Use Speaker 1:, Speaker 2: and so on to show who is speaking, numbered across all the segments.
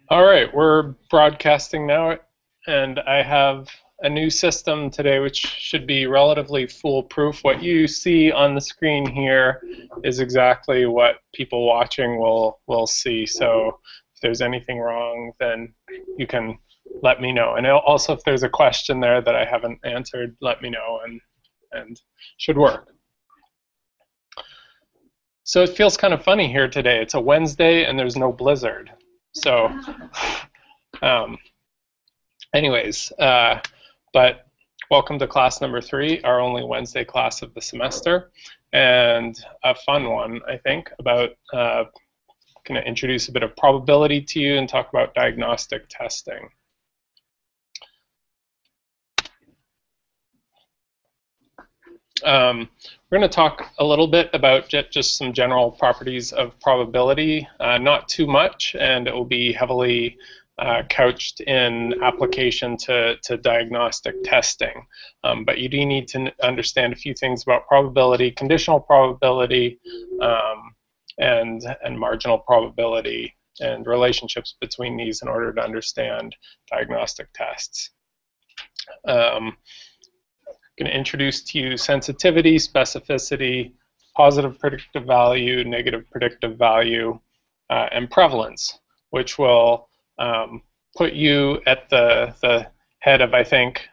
Speaker 1: All right, we're broadcasting now, and I have a new system today which should be relatively foolproof. What you see on the screen here is exactly what people watching will see. So if there's anything wrong, then you can let me know. And also, if there's a question there that I haven't answered, let me know, and should work. So it feels kind of funny here today. It's a Wednesday and there's no blizzard. So um, anyways, but welcome to class number 3, our only Wednesday class of the semester, and a fun one, I think, about going to introduce a bit of probability to you and talk about diagnostic testing. We're going to talk a little bit about just some general properties of probability, not too much, and it will be heavily couched in application to diagnostic testing. But you do need to understand a few things about probability, conditional probability, and marginal probability, and relationships between these in order to understand diagnostic tests. Going to introduce to you sensitivity, specificity, positive predictive value, negative predictive value, and prevalence, which will put you at the head of, I think,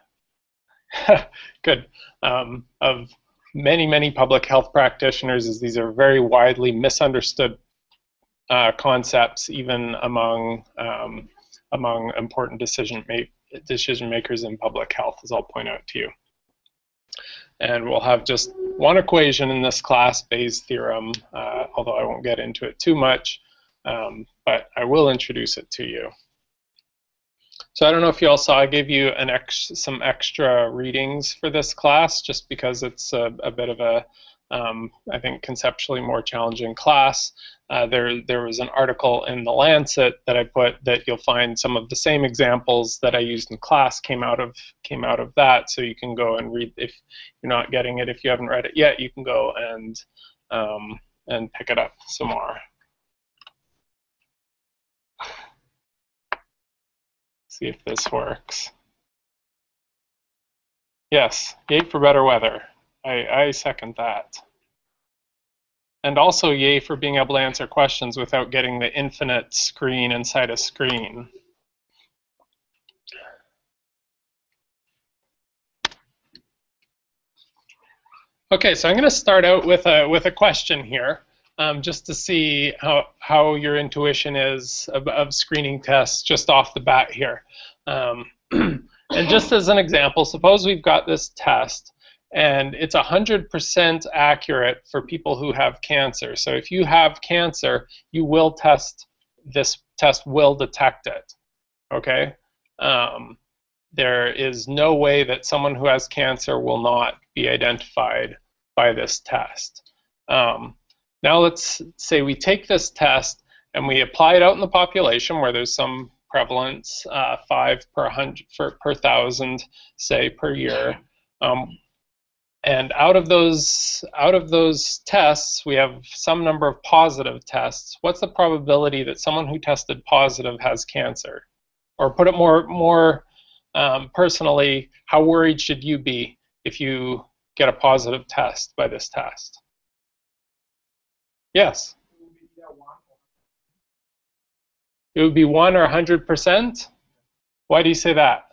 Speaker 1: good, of many public health practitioners, as these are very widely misunderstood concepts, even among important decision makers in public health, as I'll point out to you. And we'll have just one equation in this class, Bayes' theorem, although I won't get into it too much, but I will introduce it to you. So I don't know if you all saw, I gave you some extra readings for this class, just because it's a bit of a, I think, conceptually more challenging class. There was an article in The Lancet that I put that you'll find some of the same examples that I used in class came out of that. So you can go and read, if you're not getting it, if you haven't read it yet, you can go and pick it up some more. See if this works. Yes, yay for better weather. I second that. And also yay for being able to answer questions without getting the infinite screen inside a screen. Okay, so I'm going to start out with a question here, just to see how your intuition is of screening tests just off the bat here. And just as an example, suppose we've got this test, and it's 100% accurate for people who have cancer. So if you have cancer, you will test, this test will detect it, okay? There is no way that someone who has cancer will not be identified by this test. Now let's say we take this test and we apply it out in the population where there's some prevalence, 5 per 1,000, say, per year. And out of those tests, we have some number of positive tests. What's the probability that someone who tested positive has cancer? Or put it more personally, how worried should you be if you get a positive test by this test? Yes? It would be 1 or 100%? Why do you say that?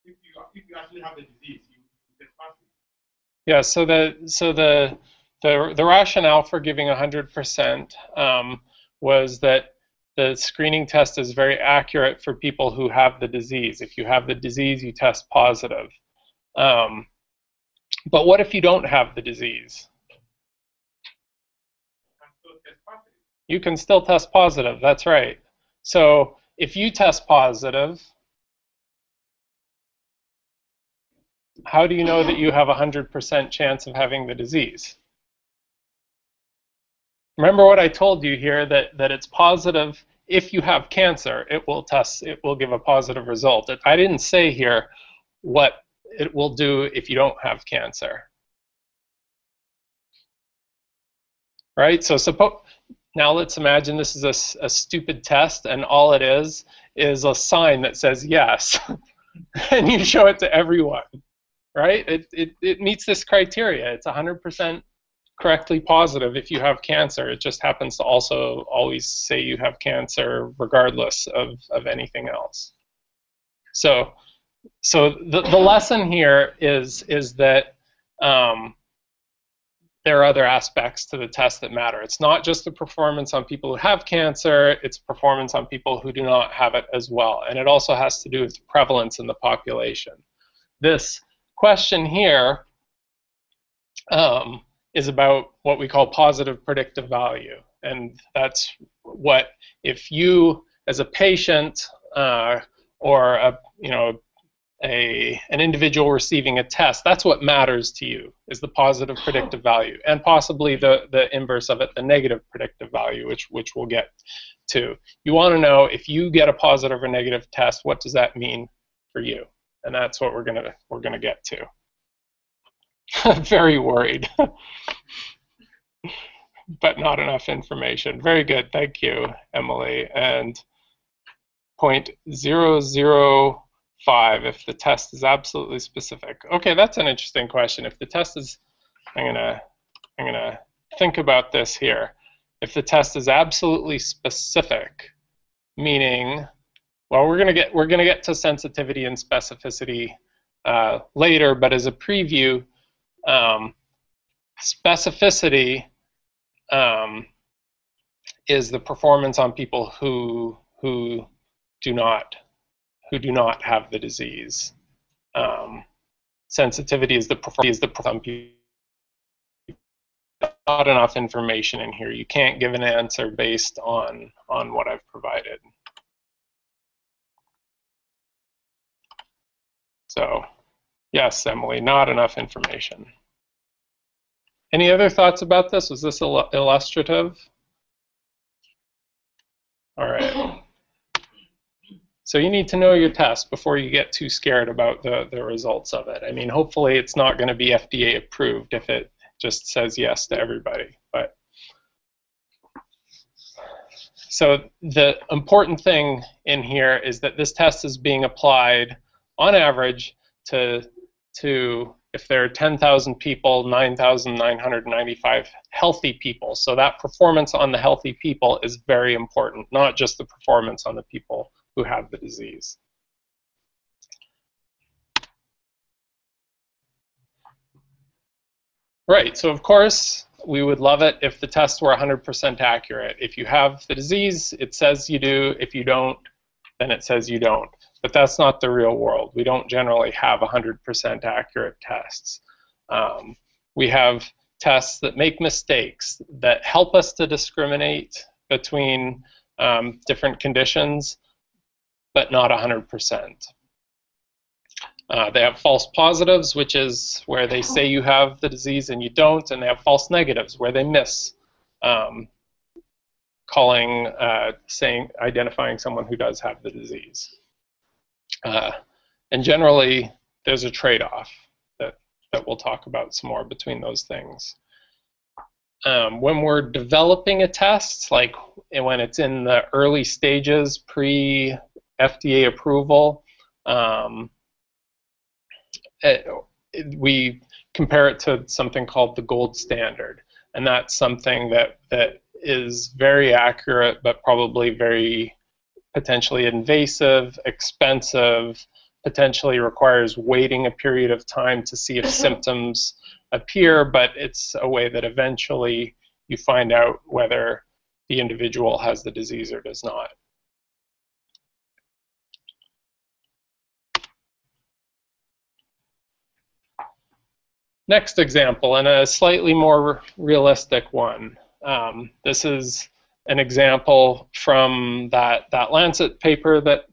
Speaker 2: If you actually have the disease, you get positive.
Speaker 1: Yeah, so the rationale for giving 100% was that the screening test is very accurate for people who have the disease. If you have the disease, you test positive. But what if you don't have the disease? You can still test positive, that's right. So if you test positive, how do you know that you have a 100% chance of having the disease? Remember what I told you here, that it's positive if you have cancer, it will give a positive result. I didn't say here what it will do if you don't have cancer. right? So now let's imagine this is a stupid test, and all it is a sign that says yes, and you show it to everyone, right? It meets this criteria. It's 100% correctly positive if you have cancer. It just happens to also always say you have cancer regardless of anything else. So the lesson here is that there are other aspects to the test that matter. It's not just the performance on people who have cancer, it's performance on people who do not have it as well. And it also has to do with prevalence in the population. This question here is about what we call positive predictive value. And that's what, if you as a patient or an individual receiving a test, that's what matters to you, is the positive predictive value, and possibly the inverse of it, the negative predictive value, which we'll get to. You want to know, if you get a positive or negative test, what does that mean for you? And that's what we're gonna get to. Very worried. But not enough information. Very good, thank you, Emily. And 0.005 if the test is absolutely specific. Okay, that's an interesting question. If the test is, I'm gonna think about this here. If the test is absolutely specific, meaning, well, we're gonna get to sensitivity and specificity later, but as a preview, specificity is the performance on people who do not have the disease. Sensitivity is the performance on people. Not enough information in here. You can't give an answer based on what I've provided. So, yes, Emily, not enough information. Any other thoughts about this? Was this illustrative? All right. So you need to know your test before you get too scared about the results of it. I mean, hopefully it's not going to be FDA approved if it just says yes to everybody. But so the important thing in here is that this test is being applied on average to if there are 10,000 people, 9,995 healthy people. So that performance on the healthy people is very important, not just the performance on the people who have the disease. Right, so of course, we would love it if the tests were 100% accurate. If you have the disease, it says you do. If you don't, then it says you don't. But that's not the real world. We don't generally have 100% accurate tests. We have tests that make mistakes, that help us to discriminate between different conditions, but not 100%. They have false positives, which is where they say you have the disease and you don't, and they have false negatives, where they miss identifying someone who does have the disease. And generally, there's a trade-off that we'll talk about some more between those things. When we're developing a test, like when it's in the early stages, pre-FDA approval, we compare it to something called the gold standard. And that's something that is very accurate, but probably very potentially invasive, expensive, potentially requires waiting a period of time to see if symptoms appear, but it's a way that eventually you find out whether the individual has the disease or does not. Next example, and a slightly more realistic one. This is an example from that Lancet paper that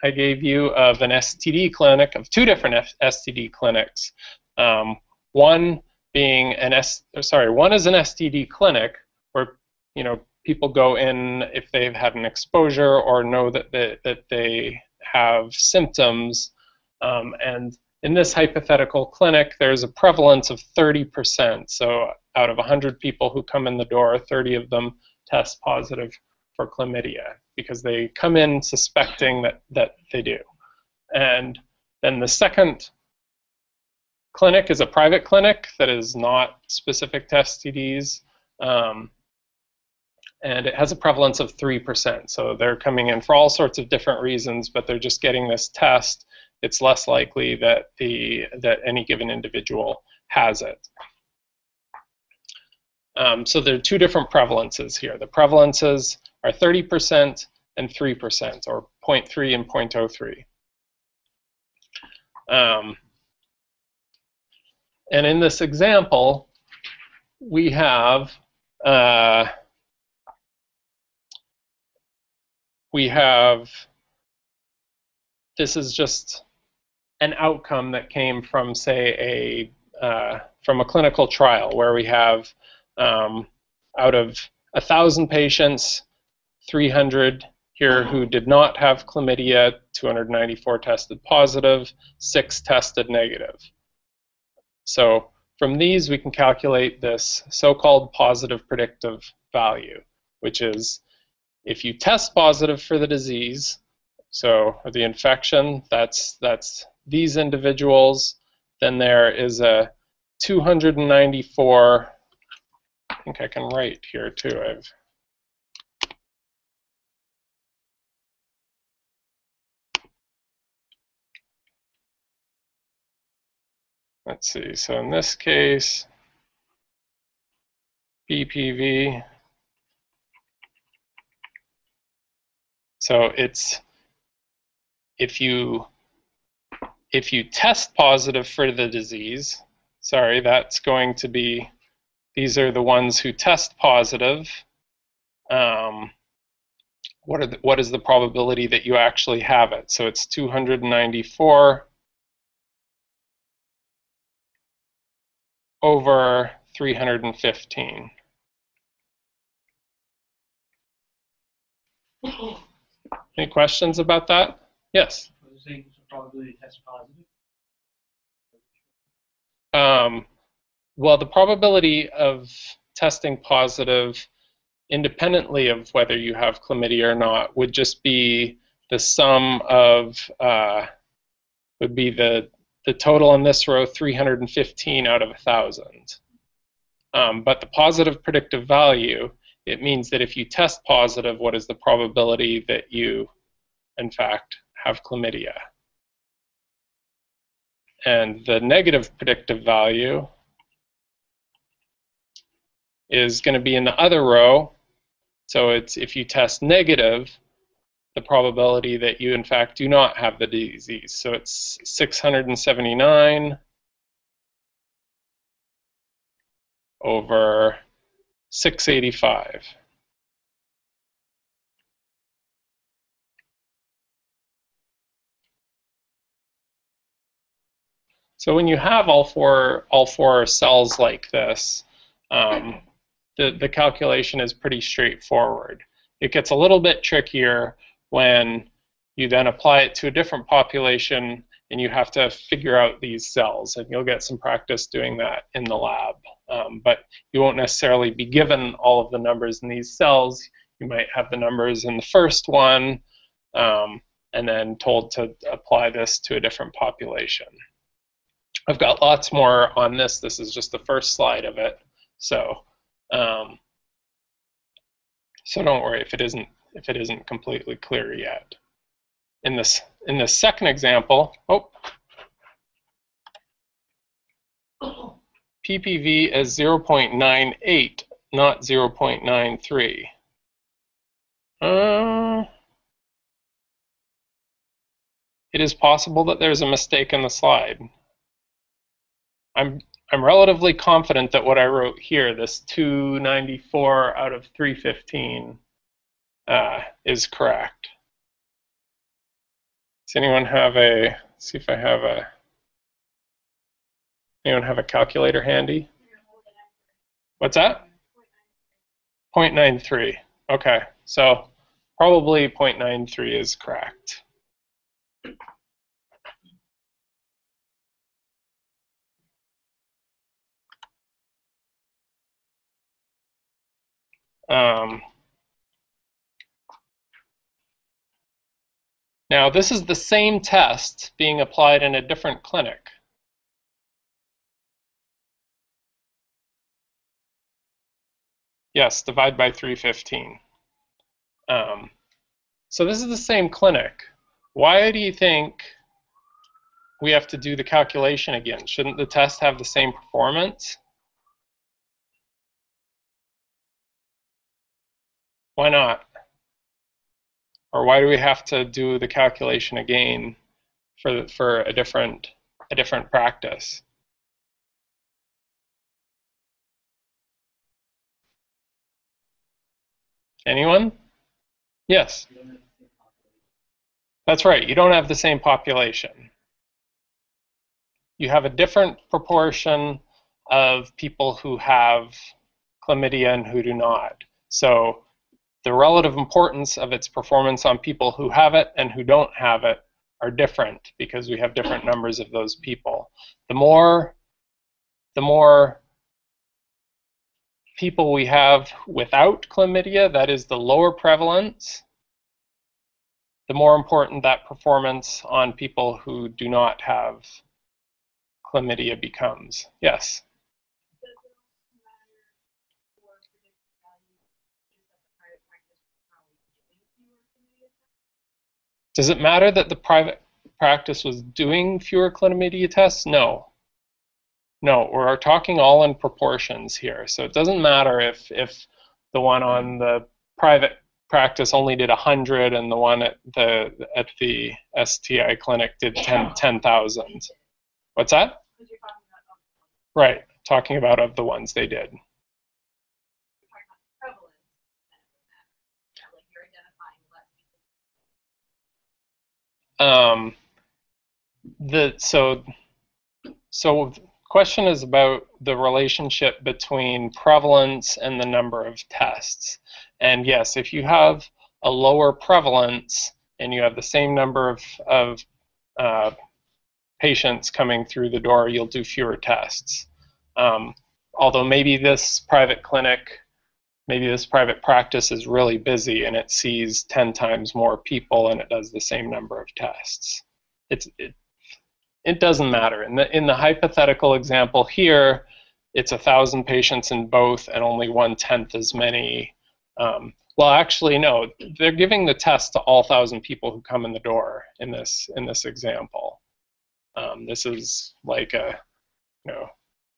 Speaker 1: I gave you of an STD clinic, of two different STD clinics. One being one is an STD clinic where people go in if they've had an exposure or know that they have symptoms, and in this hypothetical clinic, there's a prevalence of 30%. So out of 100 people who come in the door, 30 of them test positive for chlamydia because they come in suspecting that they do. And then the second clinic is a private clinic that is not specific to STDs. And it has a prevalence of 3%. So they're coming in for all sorts of different reasons, but they're just getting this test. It's less likely that any given individual has it. So there are two different prevalences here. The prevalences are 30% and 3%, or 0.3 and 0.03. And in this example, we have this is just an outcome that came from, say, from a clinical trial where we have out of 1,000 patients, 300 here who did not have chlamydia, 294 tested positive, 6 tested negative. So from these, we can calculate this so-called positive predictive value, which is if you test positive for the disease, so the infection, that's these individuals, then there is a 294, I think I can write here too. Let's see, so in this case, BPV, so it's if you test positive for the disease, sorry, that's going to be, these are the ones who test positive. What is the probability that you actually have it? So it's 294 over 315. Any questions about that? Yes?
Speaker 2: Probability test positive?
Speaker 1: Well, the probability of testing positive independently of whether you have chlamydia or not would just be the sum of, would be the total in this row, 315 out of 1,000. But the positive predictive value, it means that if you test positive, what is the probability that you, in fact, have chlamydia? And the negative predictive value is going to be in the other row. So it's if you test negative, the probability that you in fact do not have the disease. So it's 679 over 685. So when you have all four cells like this, the calculation is pretty straightforward. It gets a little bit trickier when you then apply it to a different population and you have to figure out these cells, and you'll get some practice doing that in the lab. But you won't necessarily be given all of the numbers in these cells. You might have the numbers in the first one and then told to apply this to a different population. I've got lots more on this. This is just the first slide of it. So so don't worry if it isn't completely clear yet. In this second example, PPV is 0.98, not 0.93. It is possible that there's a mistake in the slide. I'm relatively confident that what I wrote here, this 294 out of 315, is correct. Does anyone have a, see if I have a, anyone have a calculator handy? What's that? 0.93. Okay, so probably 0.93 is correct. Now, this is the same test being applied in a different clinic. Yes, divide by 315. So this is the same clinic. Why do you think we have to do the calculation again? Shouldn't the test have the same performance? Why not? Or why do we have to do the calculation again for a different practice? Anyone? Yes. That's right. You don't have the same population. You have a different proportion of people who have chlamydia and who do not. So the relative importance of its performance on people who have it and who don't have it are different because we have different numbers of those people. The more people we have without chlamydia, that is the lower prevalence, the more important that performance on people who do not have chlamydia becomes. Yes? Does it matter that the private practice was doing fewer chlamydia tests? No. No, we're talking all in proportions here. So it doesn't matter if the one on the private practice only did 100 and the one at the STI clinic did 10,000. What's that? Right, talking about of the ones they did. So question is about the relationship between prevalence and the number of tests. And yes, if you have a lower prevalence and you have the same number of patients coming through the door, you'll do fewer tests. Although maybe this private clinic, maybe this private practice is really busy and it sees 10 times more people and it does the same number of tests. It doesn't matter. In the hypothetical example here, it's 1,000 patients in both and only 1/10 as many. Well, actually, no. They're giving the test to all 1,000 people who come in the door in this example. This is like a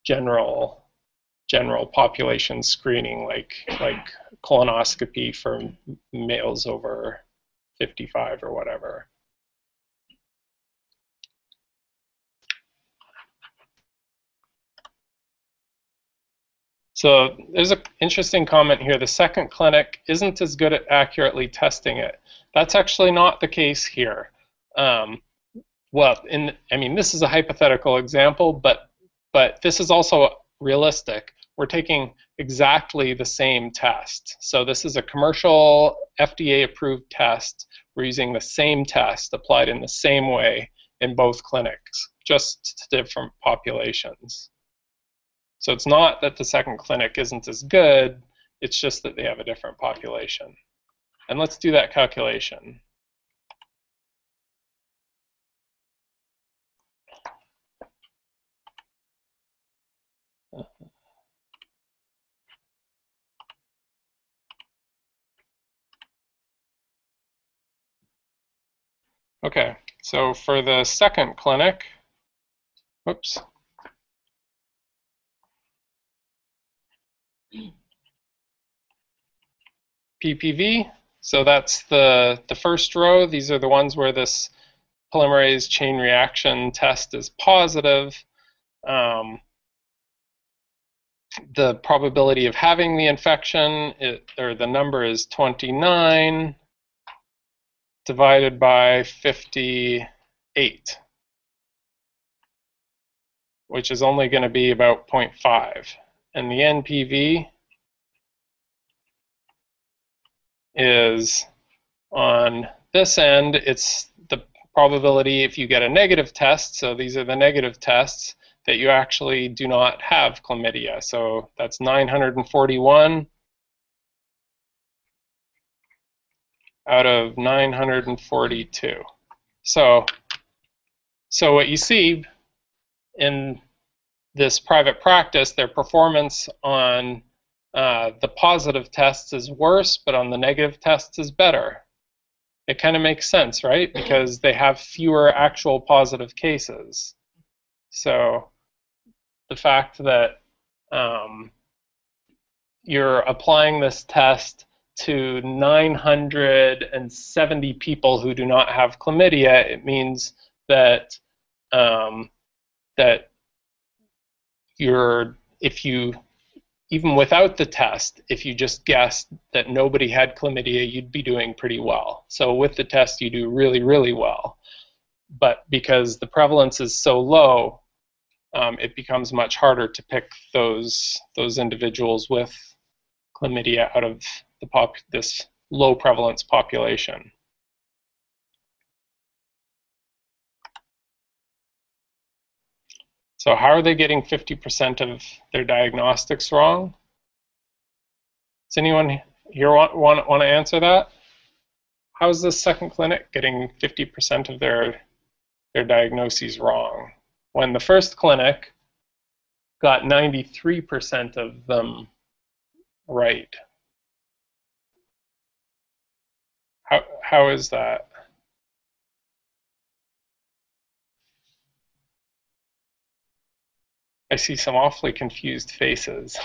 Speaker 1: general population screening, like colonoscopy for males over 55 or whatever. So there's an interesting comment here. The second clinic isn't as good at accurately testing it. That's actually not the case here. Well, I mean, this is a hypothetical example, but this is also realistic. We're taking exactly the same test. So this is a commercial FDA-approved test. We're using the same test applied in the same way in both clinics, just to different populations. So it's not that the second clinic isn't as good, it's just that they have a different population. And let's do that calculation. Okay, so for the second clinic, whoops. PPV, so that's the first row. These are the ones where this polymerase chain reaction test is positive. The probability of having the infection, or the number is 29 divided by 58, which is only going to be about 0.5. And the NPV is, on this end, it's the probability if you get a negative test, so these are the negative tests, that you actually do not have chlamydia. So that's 941 out of 942. So what you see in this private practice, their performance on the positive tests is worse, but on the negative tests is better. It kind of makes sense, right? Because they have fewer actual positive cases. So the fact that you're applying this test to 970 people who do not have chlamydia, it means that that even without the test, if you just guessed that nobody had chlamydia, you'd be doing pretty well. So with the test, you do really, really well. But because the prevalence is so low, it becomes much harder to pick those individuals with chlamydia out of this low prevalence population. So how are they getting 50% of their diagnostics wrong? Does anyone here want to answer that? How is this second clinic getting 50% of their diagnoses wrong when the first clinic got 93% of them right? How is that? I see some awfully confused faces.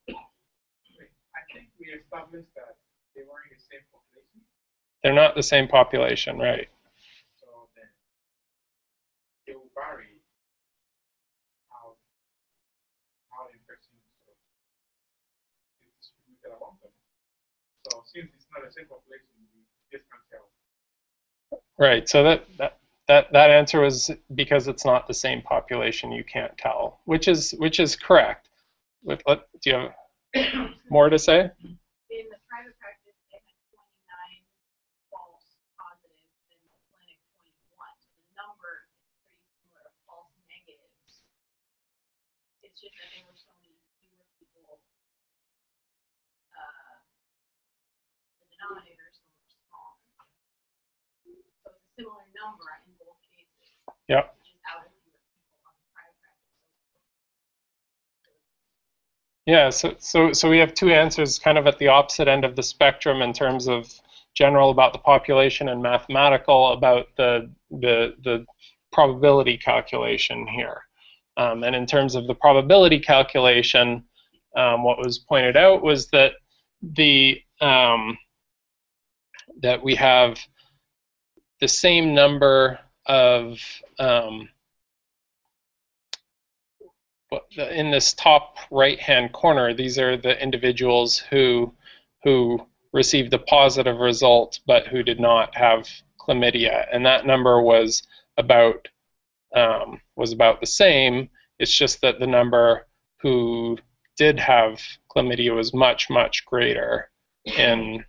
Speaker 2: I think we established that they weren't the same population.
Speaker 1: They're not the same population, right?
Speaker 2: So then they will vary how the infection is distributed among them. So since it's not the same population, we just can't tell.
Speaker 1: Right. So that answer was because it's not the same population. You can't tell, which is correct. Do you have more to say?
Speaker 3: In the private practice, they had 29 false positives, and the clinic 21. So the number is pretty similar of false negatives. It's just that there were so many fewer people. The denominator is so much smaller. So it's a similar number in both cases.
Speaker 1: Yep.
Speaker 3: Just out of fewer people on the private practice.
Speaker 1: Yeah, so we have two answers kind of at the opposite end of the spectrum in terms of general about the population and mathematical about the probability calculation here. And in terms of the probability calculation, what was pointed out was that that we have the same number of in this top right-hand corner, these are the individuals who received a positive result but who did not have chlamydia, and that number was about the same. It's just that the number who did have chlamydia was much, much greater in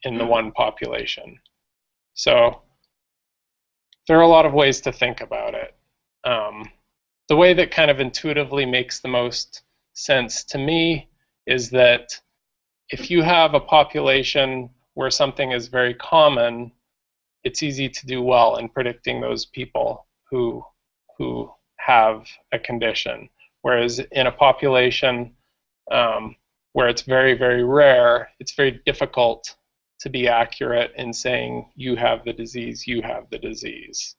Speaker 1: the one population. So there are a lot of ways to think about it. The way that kind of intuitively makes the most sense to me is that if you have a population where something is very common, it's easy to do well in predicting those people who have a condition. Whereas in a population where it's very, very rare, it's very difficult to be accurate in saying you have the disease, you have the disease.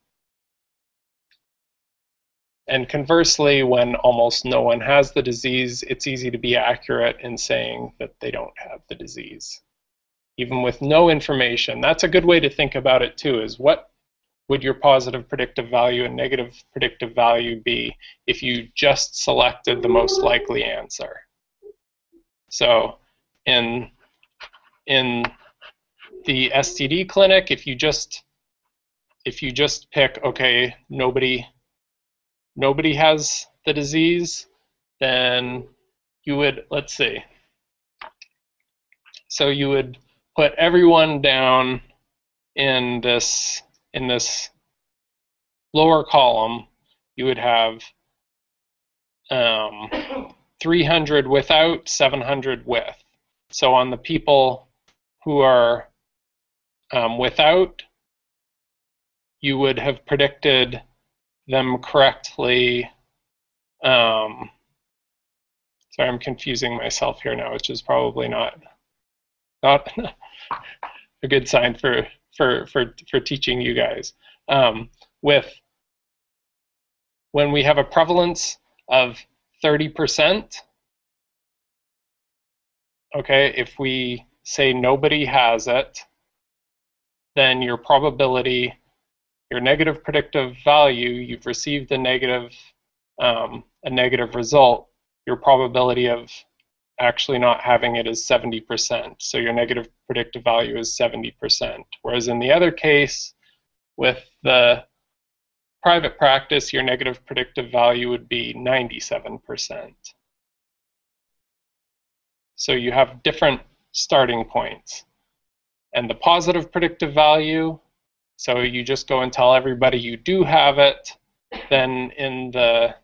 Speaker 1: And conversely, when almost no one has the disease, it's easy to be accurate in saying that they don't have the disease. Even with no information, that's a good way to think about it too, is what would your positive predictive value and negative predictive value be if you just selected the most likely answer? So in the STD clinic, if you just pick, okay, nobody has the disease, then you would, let's see, so you would put everyone down in this lower column. You would have 300 without, 700 with. So on the people who are without, you would have predicted them correctly. Sorry, I'm confusing myself here now, which is probably not a good sign for teaching you guys. When we have a prevalence of 30%, okay, if we say nobody has it, then your probability, your negative predictive value, you've received a negative result, your probability of actually not having it is 70%. So your negative predictive value is 70%. Whereas in the other case, with the private practice, your negative predictive value would be 97%. So you have different starting points. And the positive predictive value, so you just go and tell everybody you do have it, then in the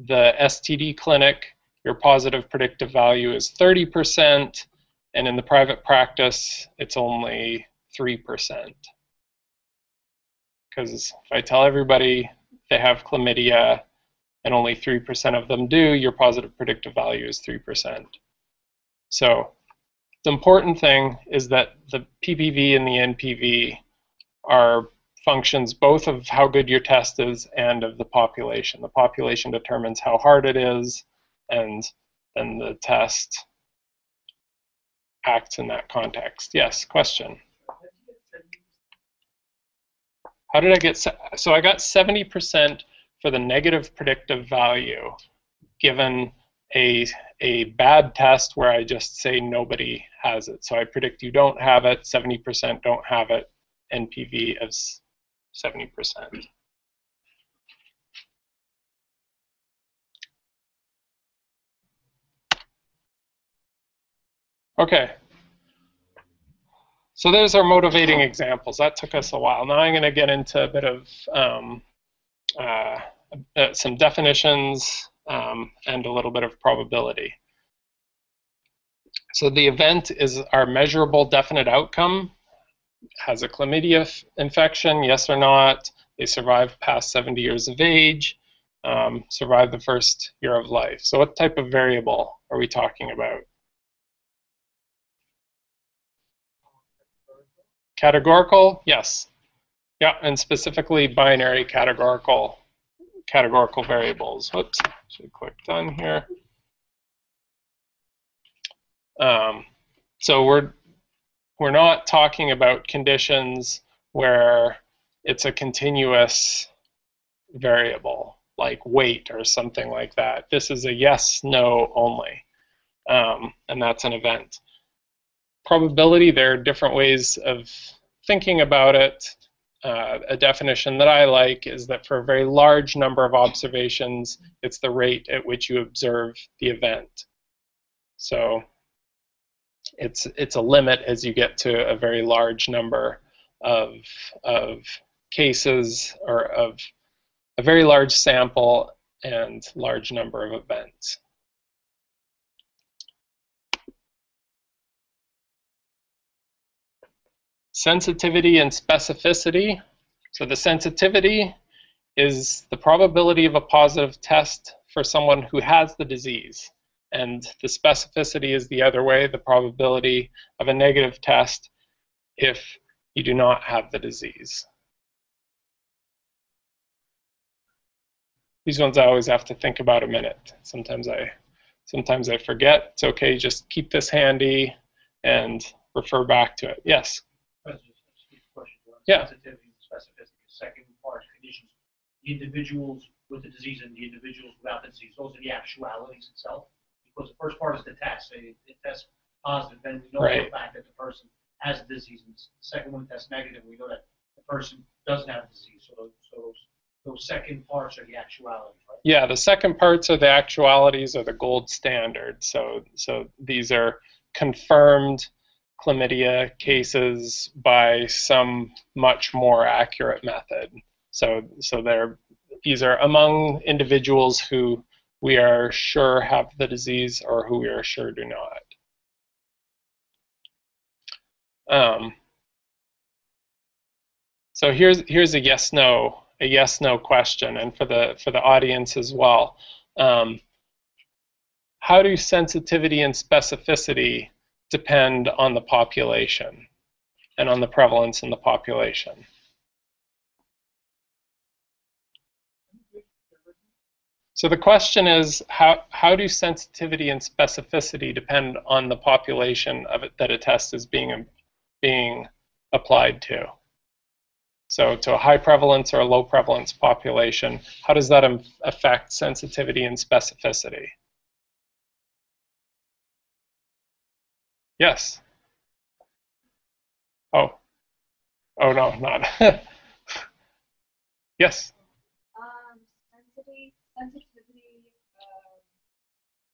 Speaker 1: STD clinic, your positive predictive value is 30%, and in the private practice, it's only 3%. Because if I tell everybody they have chlamydia and only 3% of them do, your positive predictive value is 3%. So the important thing is that the PPV and the NPV are functions both of how good your test is and of the population. The population determines how hard it is, and then the test acts in that context. Yes, question? How did I get, so I got 70% for the negative predictive value given a bad test where I just say nobody has it. So I predict you don't have it, 70% don't have it, NPV of 70%. Okay. So there's our motivating examples. That took us a while. Now I'm going to get into a bit of some definitions and a little bit of probability. So the event is our measurable definite outcome. Has a chlamydia infection, yes or not? They survive past 70 years of age, survive the first year of life. So what type of variable are we talking about? Categorical? Yes. Yeah, and specifically binary categorical variables. Whoops, should have clicked on here. So we're not talking about conditions where it's a continuous variable, like weight or something like that. This is a yes, no only, and that's an event. Probability, there are different ways of thinking about it. A definition that I like is that for a very large number of observations, it's the rate at which you observe the event. So it's a limit as you get to a very large number of cases, or of a very large sample and large number of events. Sensitivity and specificity. So the sensitivity is the probability of a positive test for someone who has the disease. And the specificity is the other way, the probability of a negative test if you do not have the disease. These ones I always have to think about a minute. Sometimes I forget. It's okay, just keep this handy and refer back to it. Yes? Yeah.
Speaker 4: Sensitivity and specificity. Second part, conditions. The individuals with the disease and the individuals without the disease, those are the actualities itself. Because the first part is the test. They test positive, then we know for the fact that the person has the disease. And the second one tests negative, we know that the person doesn't have the disease. So those second parts are the actualities, right?
Speaker 1: Yeah, the second parts are the actualities, or the gold standard. So these are confirmed chlamydia cases by some much more accurate method. So these are among individuals who we are sure have the disease or who we are sure do not. So here's a yes/no question, and for the audience as well. How do sensitivity and specificity depend on the population and on the prevalence in the population? So the question is, how do sensitivity and specificity depend on the population of it that a test is being applied to? So to a high prevalence or a low prevalence population, how does that affect sensitivity and specificity? Yes. Oh no, not. Yes.
Speaker 3: Sensitivity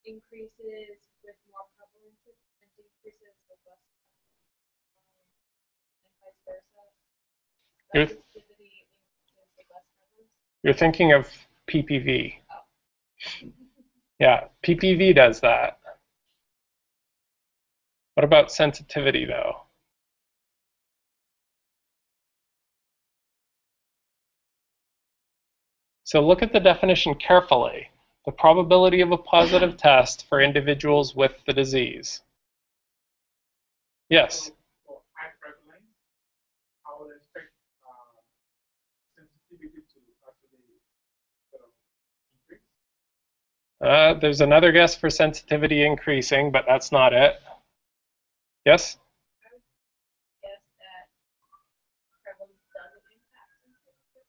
Speaker 3: increases with more prevalence and decreases with less, and vice versa. Sensitivity increases with less prevalence.
Speaker 1: You're thinking of PPV. Oh. Yeah, PPV does that. What about sensitivity, though? So look at the definition carefully. The probability of a positive test for individuals with the disease. Yes?
Speaker 2: For high prevalence, I would expect sensitivity to actually sort of increase.
Speaker 1: There's another guess for sensitivity increasing, but that's not it. Yes?
Speaker 3: I would guess that prevalence doesn't impact sensitivity.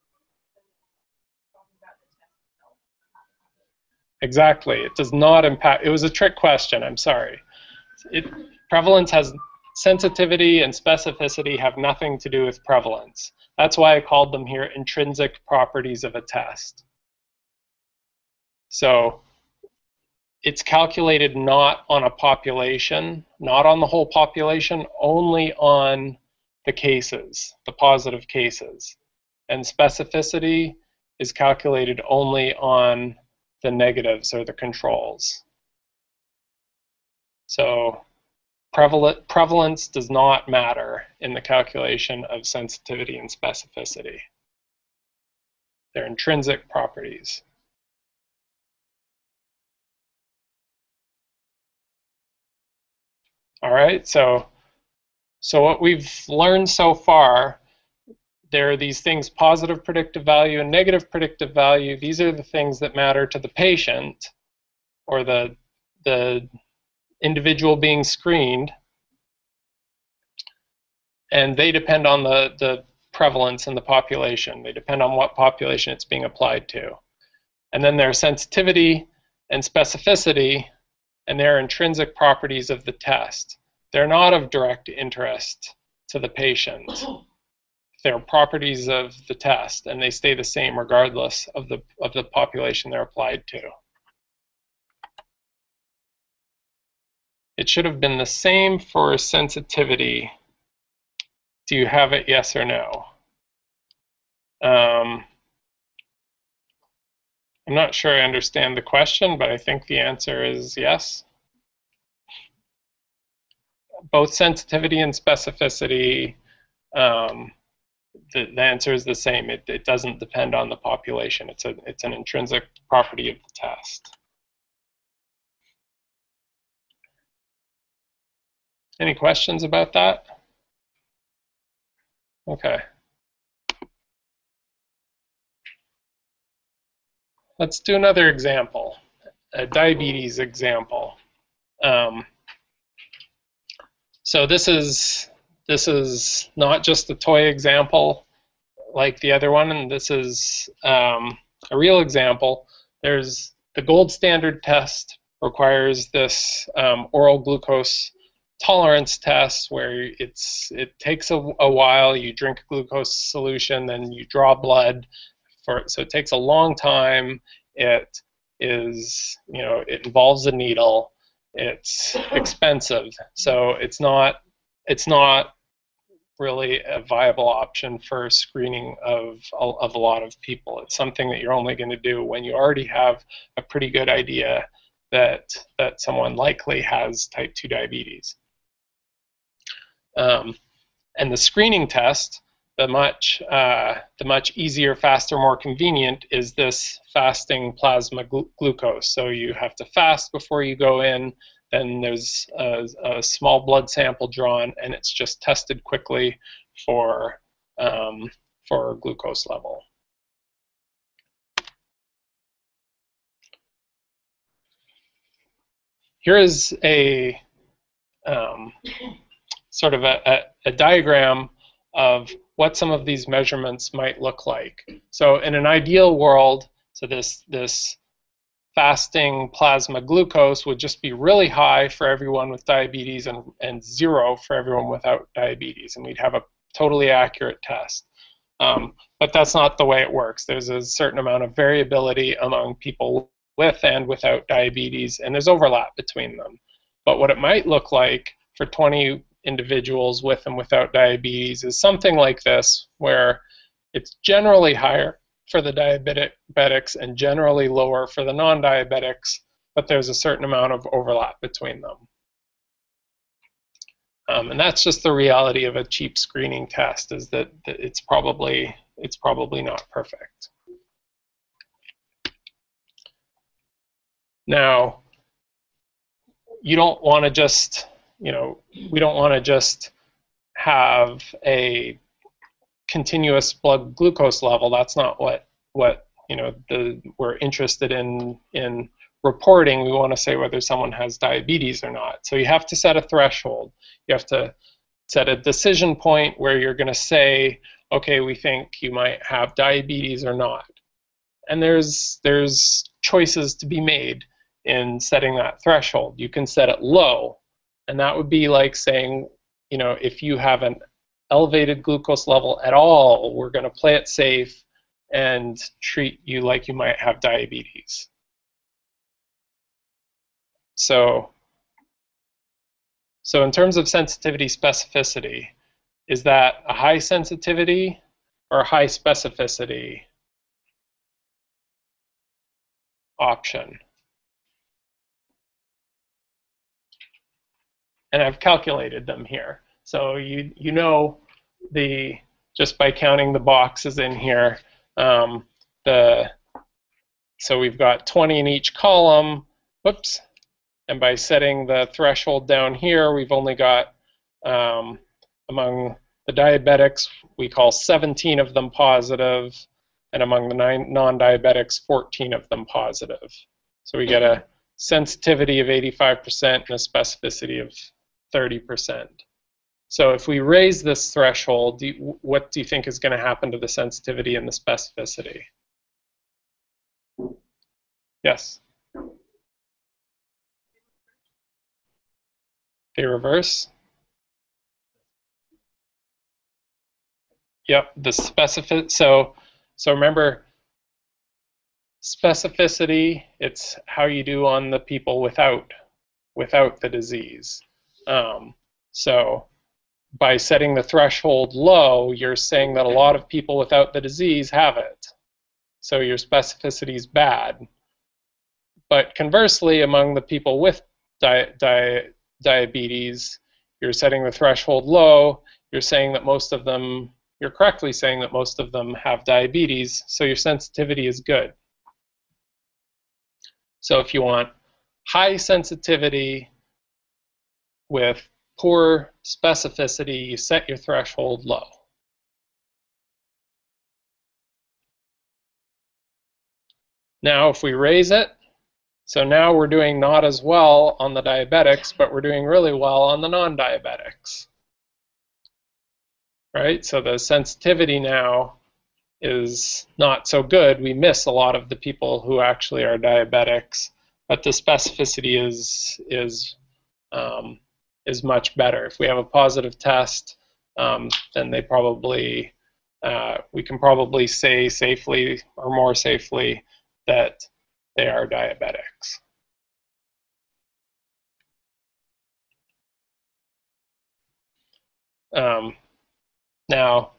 Speaker 3: Talking about the test itself.
Speaker 1: Exactly. It does not impact. It was a trick question. I'm sorry. Prevalence has sensitivity and specificity have nothing to do with prevalence. That's why I called them here intrinsic properties of a test. So it's calculated not on a population, not on the whole population, only on the cases, the positive cases. And specificity is calculated only on the negatives or the controls. So prevalence does not matter in the calculation of sensitivity and specificity. They're intrinsic properties. All right, so what we've learned so far, there are these things, positive predictive value and negative predictive value. These are the things that matter to the patient or the individual being screened, and they depend on the prevalence in the population. They depend on what population it's being applied to. And then there's sensitivity and specificity, and they're intrinsic properties of the test. They're not of direct interest to the patient. They're properties of the test, and they stay the same regardless of the population they're applied to. It should have been the same for sensitivity. Do you have it, yes or no? I'm not sure I understand the question, but I think the answer is yes. Both sensitivity and specificity, the answer is the same. It doesn't depend on the population. It's an intrinsic property of the test. Any questions about that? Okay. Let's do another example, a diabetes example. So this is not just a toy example like the other one, and this is a real example. There's the gold standard test requires this oral glucose tolerance test where it takes a while. You drink a glucose solution, then you draw blood. So it takes a long time. It is, it involves a needle. It's expensive. So it's not really a viable option for screening of a lot of people. It's something that you're only going to do when you already have a pretty good idea that someone likely has type 2 diabetes. And the screening test, the much easier, faster, more convenient is this fasting plasma glucose. So you have to fast before you go in. Then there's a small blood sample drawn, and it's just tested quickly for glucose level. Here is a sort of a diagram of what some of these measurements might look like. So in an ideal world, so this fasting plasma glucose would just be really high for everyone with diabetes and 0 for everyone without diabetes, and we'd have a totally accurate test. But that's not the way it works. There's a certain amount of variability among people with and without diabetes, and there's overlap between them. But what it might look like for 20 individuals with and without diabetes is something like this, where it's generally higher for the diabetics and generally lower for the non-diabetics, but there's a certain amount of overlap between them. And that's just the reality of a cheap screening test, is that it's probably not perfect. Now, you don't want to just, we don't want to just have a continuous blood glucose level. That's not what we're interested in reporting. We want to say whether someone has diabetes or not. So you have to set a threshold. You have to set a decision point where you're going to say, okay, we think you might have diabetes or not. And there's choices to be made in setting that threshold. You can set it low, and that would be like saying, if you have an elevated glucose level at all, we're going to play it safe and treat you like you might have diabetes. So in terms of sensitivity specificity, is that a high sensitivity or a high specificity option? And I've calculated them here. So you know just by counting the boxes in here, so we've got 20 in each column. Whoops. And by setting the threshold down here, we've only got, among the diabetics, we call 17 of them positive, and among the non-diabetics, 14 of them positive. So we get a sensitivity of 85% and a specificity of 30%. So if we raise this threshold, what do you think is going to happen to the sensitivity and the specificity? Yes? They reverse? Yep, the specific. So remember, specificity, it's how you do on the people without the disease. So by setting the threshold low, you're saying that a lot of people without the disease have it. So your specificity is bad. But conversely, among the people with diabetes, you're setting the threshold low, you're saying that most of them, you're correctly saying that most of them have diabetes, so your sensitivity is good. So if you want high sensitivity with poor specificity, you set your threshold low. Now if we raise it, so now we're doing not as well on the diabetics, but we're doing really well on the non-diabetics. Right? So the sensitivity now is not so good. We miss a lot of the people who actually are diabetics, but the specificity is much better. If we have a positive test, then they probably we can probably say safely or more safely that they are diabetics. Now,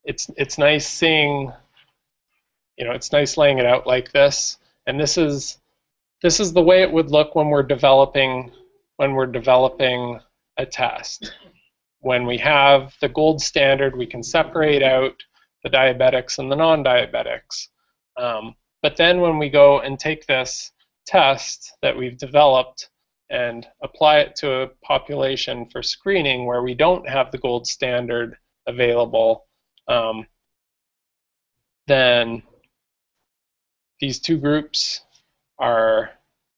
Speaker 1: it's nice seeing, it's nice laying it out like this, and this is the way it would look when we're developing a test. When we have the gold standard, we can separate out the diabetics and the non-diabetics. But then when we go and take this test that we've developed and apply it to a population for screening where we don't have the gold standard available, then these two groups are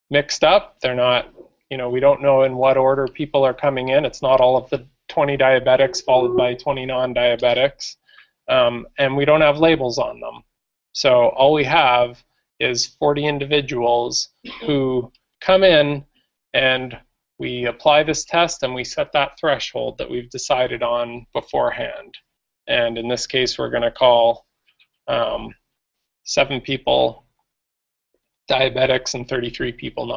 Speaker 1: mixed up. They're not, we don't know in what order people are coming in. It's not all of the 20 diabetics followed by 20 non-diabetics. And we don't have labels on them. So all we have is 40 individuals who come in, and we apply this test and we set that threshold that we've decided on beforehand. And in this case, we're going to call 7 people diabetics and 33 people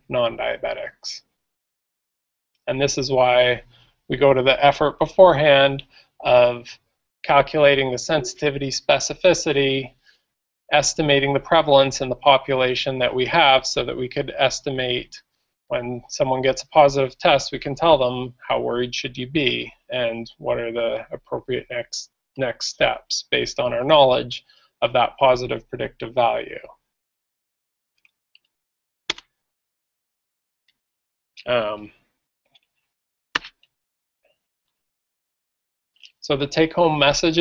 Speaker 1: non-diabetics. And this is why we go to the effort beforehand of calculating the sensitivity, specificity, estimating the prevalence in the population that we have, so that we could estimate when someone gets a positive test, we can tell them how worried should you be and what are the appropriate next steps based on our knowledge of that positive predictive value. So the take-home message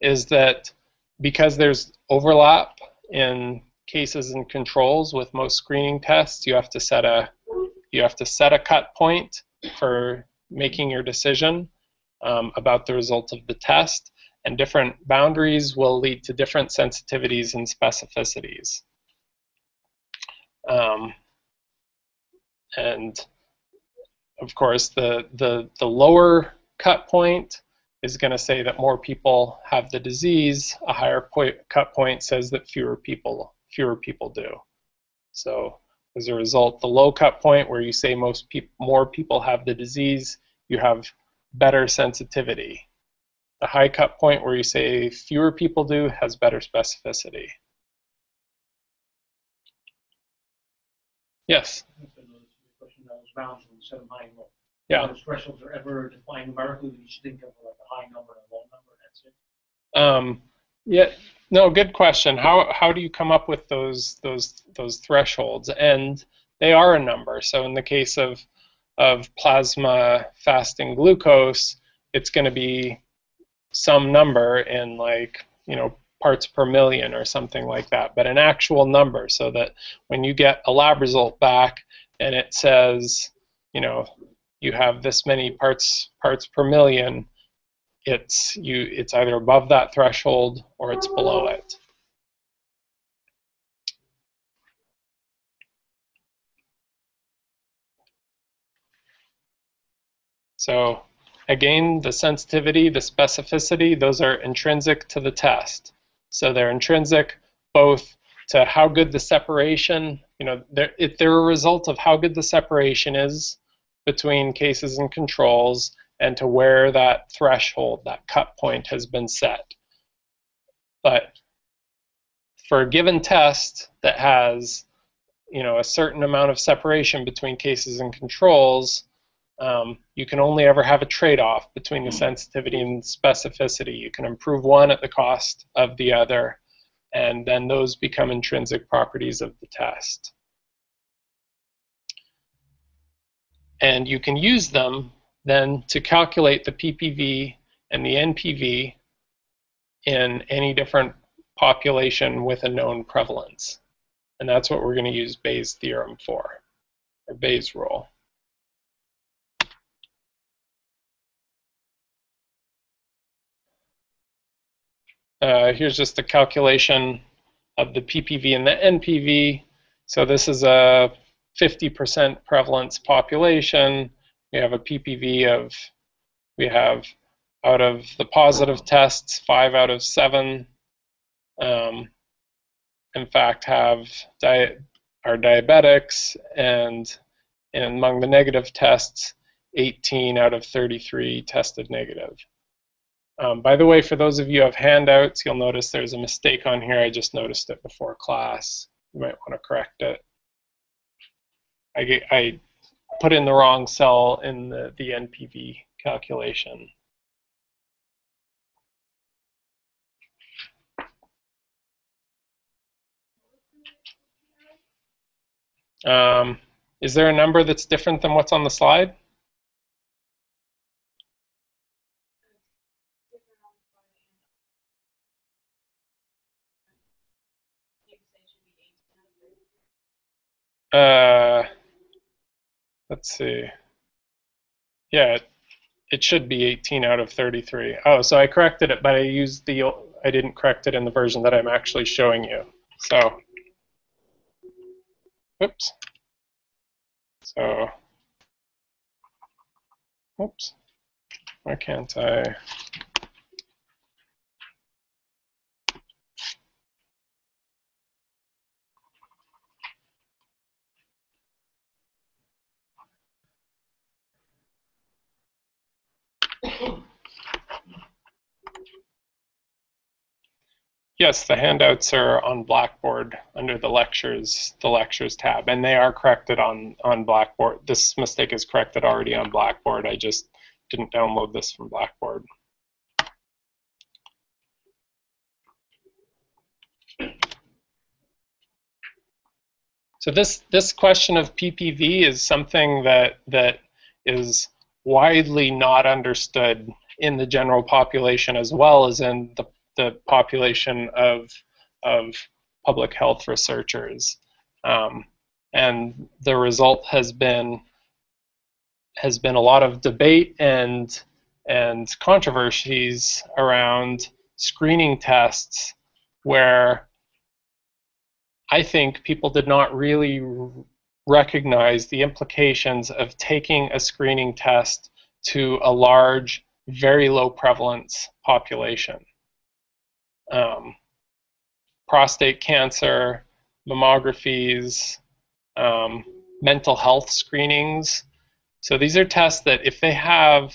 Speaker 1: is that because there's overlap in cases and controls with most screening tests, you have to set a cut point for making your decision about the result of the test, and different boundaries will lead to different sensitivities and specificities. And of course, the lower cut point is going to say that more people have the disease. A higher cut point says that fewer people do. So as a result, the low cut point, where you say more people have the disease, you have better sensitivity. The high cut point, where you say fewer people do, has better specificity. Yes? Yeah.
Speaker 4: Those thresholds are ever defined numerically? You should think of like a high number and a low number, and that's it?
Speaker 1: Yeah, no, good question. How do you come up with those thresholds? And they are a number. So in the case of plasma fasting glucose, it's going to be some number in, like, parts per million or something like that, but an actual number, so that when you get a lab result back and it says, you have this many parts per million, it's either above that threshold or it's below it. So again, the sensitivity, the specificity, those are intrinsic to the test. So they're intrinsic both to how good the separation, they're a result of how good the separation is between cases and controls, and to where that threshold, that cut point, has been set. But for a given test that has, a certain amount of separation between cases and controls, you can only ever have a trade-off between the sensitivity and specificity. You can improve one at the cost of the other, and then those become intrinsic properties of the test. And you can use them then to calculate the PPV and the NPV in any different population with a known prevalence. And that's what we're going to use Bayes' theorem for, or Bayes' rule. Here's just a calculation of the PPV and the NPV. So this is a 50% prevalence population. We have a PPV of, out of the positive tests, 5 out of 7 in fact are diabetics, and among the negative tests, 18 out of 33 tested negative. By the way, for those of you who have handouts, you'll notice there's a mistake on here. I just noticed it before class. You might want to correct it. I put in the wrong cell in the NPV calculation. Is there a number that's different than what's on the slide? Let's see. Yeah, it should be 18 out of 33. Oh, so I corrected it, but I didn't correct it in the version that I'm actually showing you. So, oops. So, oops. Why can't I? Yes, the handouts are on Blackboard under the lectures tab, and they are corrected on Blackboard. This mistake is corrected already on Blackboard. I just didn't download this from Blackboard. So this question of PPV is something that is widely not understood in the general population as well as in the population of public health researchers, and the result has been a lot of debate and controversies around screening tests where I think people did not really recognize the implications of taking a screening test to a large, very low prevalence population. Prostate cancer, mammographies, mental health screenings. So these are tests that if they have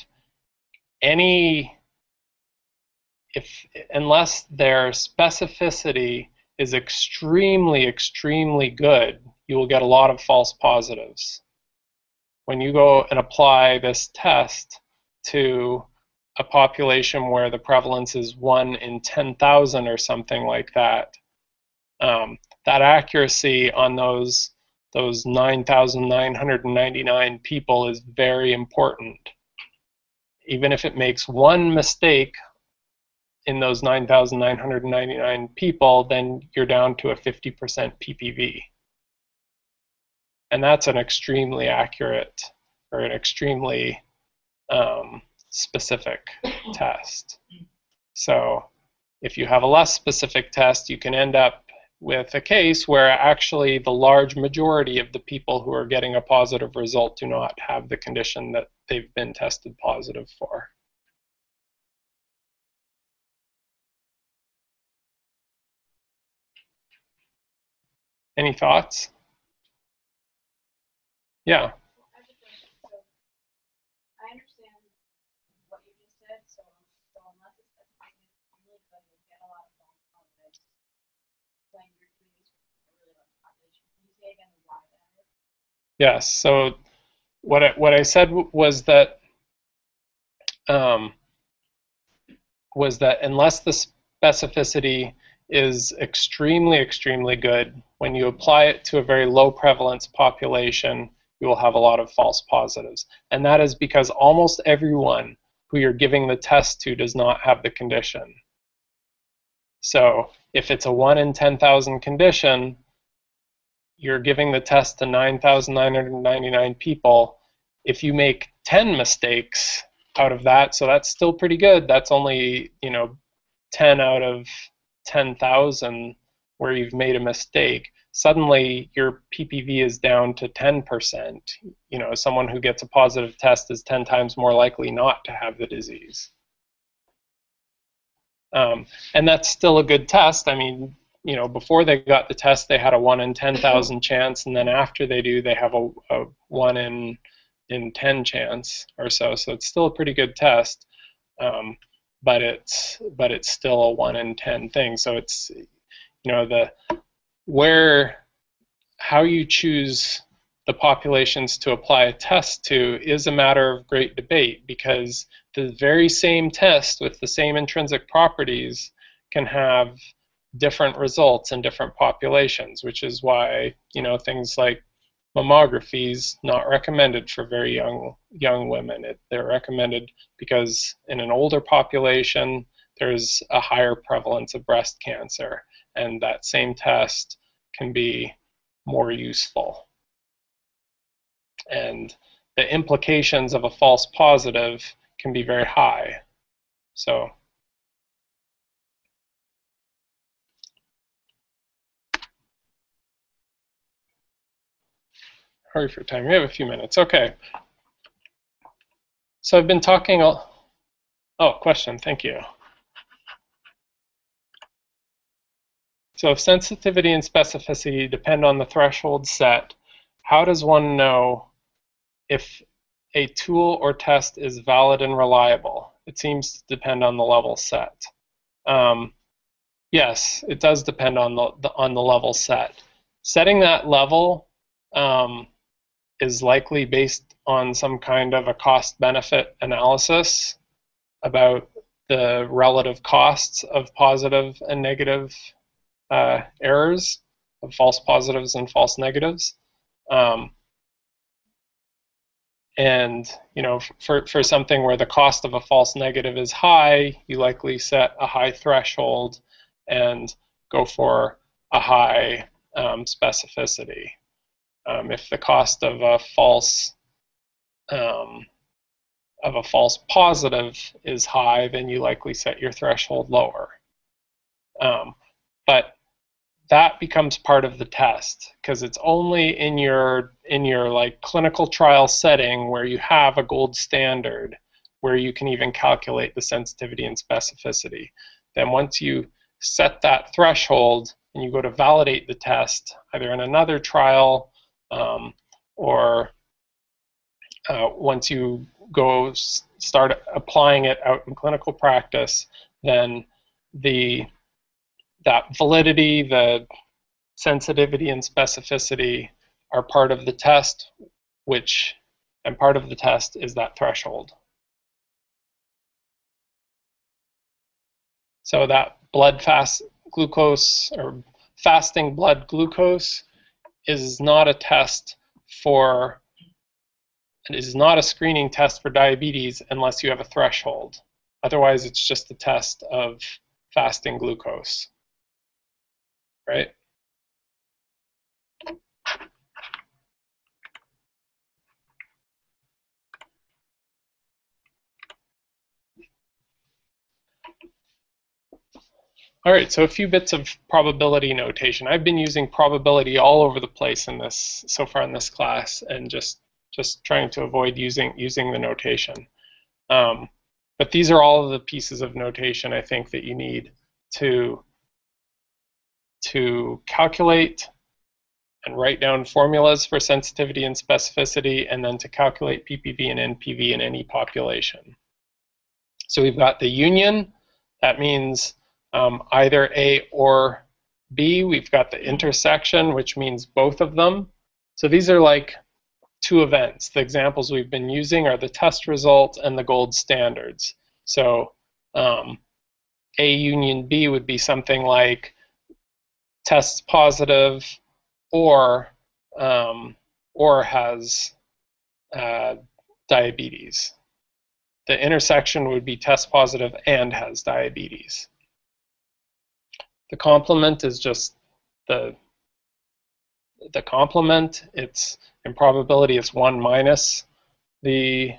Speaker 1: unless their specificity is extremely, extremely good, you will get a lot of false positives. When you go and apply this test to a population where the prevalence is 1 in 10,000 or something like that, that accuracy on those 9,999 people is very important. Even if it makes one mistake in those 9,999 people, then you're down to a 50% PPV. And that's an extremely accurate or an extremely specific test. So if you have a less specific test, you can end up with a case where actually the large majority of the people who are getting a positive result do not have the condition that they've been tested positive for. Any thoughts? Yeah.
Speaker 3: I understand what you just said, so unless it's really good, you get a lot of false positives when you're doing these for a really large population. Can you say again why that is?
Speaker 1: Yes. So what I said was that unless the specificity is extremely, extremely good, when you apply it to a very low prevalence population, you will have a lot of false positives. And that is because almost everyone who you're giving the test to does not have the condition. So if it's a 1 in 10,000 condition, you're giving the test to 9,999 people. If you make 10 mistakes out of that, so that's still pretty good. That's only, 10 out of 10,000 where you've made a mistake. Suddenly your PPV is down to 10%. Someone who gets a positive test is 10 times more likely not to have the disease. And that's still a good test. I mean, before they got the test, they had a 1 in 10,000 chance, and then after they do, they have a 1 in 10 chance or so. So it's still a pretty good test. but it's still a 1 in 10 thing. So it's, you know, how you choose the populations to apply a test to is a matter of great debate, because the very same test with the same intrinsic properties can have different results in different populations, which is why, you know, things like mammography is not recommended for very young women. They're recommended because in an older population there's a higher prevalence of breast cancer, and that same test can be more useful. And the implications of a false positive can be very high. So hurry for time. We have a few minutes. Okay. So I've been talking. Oh, question. Thank you. So if sensitivity and specificity depend on the threshold set, how does one know if a tool or test is valid and reliable? It seems to depend on the level set. Yes, it does depend on the level set. Setting that level is likely based on some kind of a cost-benefit analysis about the relative costs of positive and negative errors, of false positives and false negatives. And you know, for something where the cost of a false negative is high, you likely set a high threshold and go for a high specificity. If the cost of a false positive is high, then you likely set your threshold lower. But that becomes part of the test, because it's only in your like clinical trial setting where you have a gold standard where you can even calculate the sensitivity and specificity. Then once you set that threshold and you go to validate the test, either in another trial or once you go start applying it out in clinical practice, then that validity, the sensitivity and specificity are part of the test, and part of the test is that threshold. So that blood fast glucose, or fasting blood glucose, is not a test for, it is not a screening test for diabetes unless you have a threshold. Otherwise, it's just a test of fasting glucose. Right? All right, so a few bits of probability notation. I've been using probability all over the place in this so far in this class, and just trying to avoid using the notation. But these are all of the pieces of notation I think that you need to calculate and write down formulas for sensitivity and specificity, and then to calculate PPV and NPV in any population. So we've got the union. That means either A or B. We've got the intersection, which means both of them. So these are like two events. The examples we've been using are the test result and the gold standards. So A union B would be something like tests positive or has diabetes. The intersection would be test positive and has diabetes. The complement is just the complement. It's in probability it's 1 minus the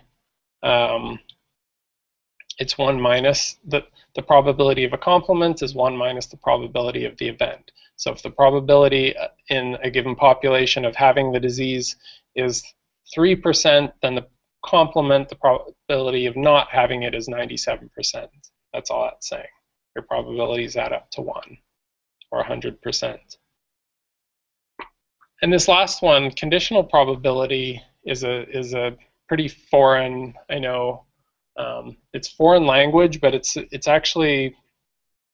Speaker 1: the probability of a complement is 1 minus the probability of the event. So if the probability in a given population of having the disease is 3%, then the complement, the probability of not having it, is 97%. That's all that's saying. Your probabilities add up to 1 or 100%. And this last one, conditional probability, is a pretty foreign, I know, It's foreign language, but it's actually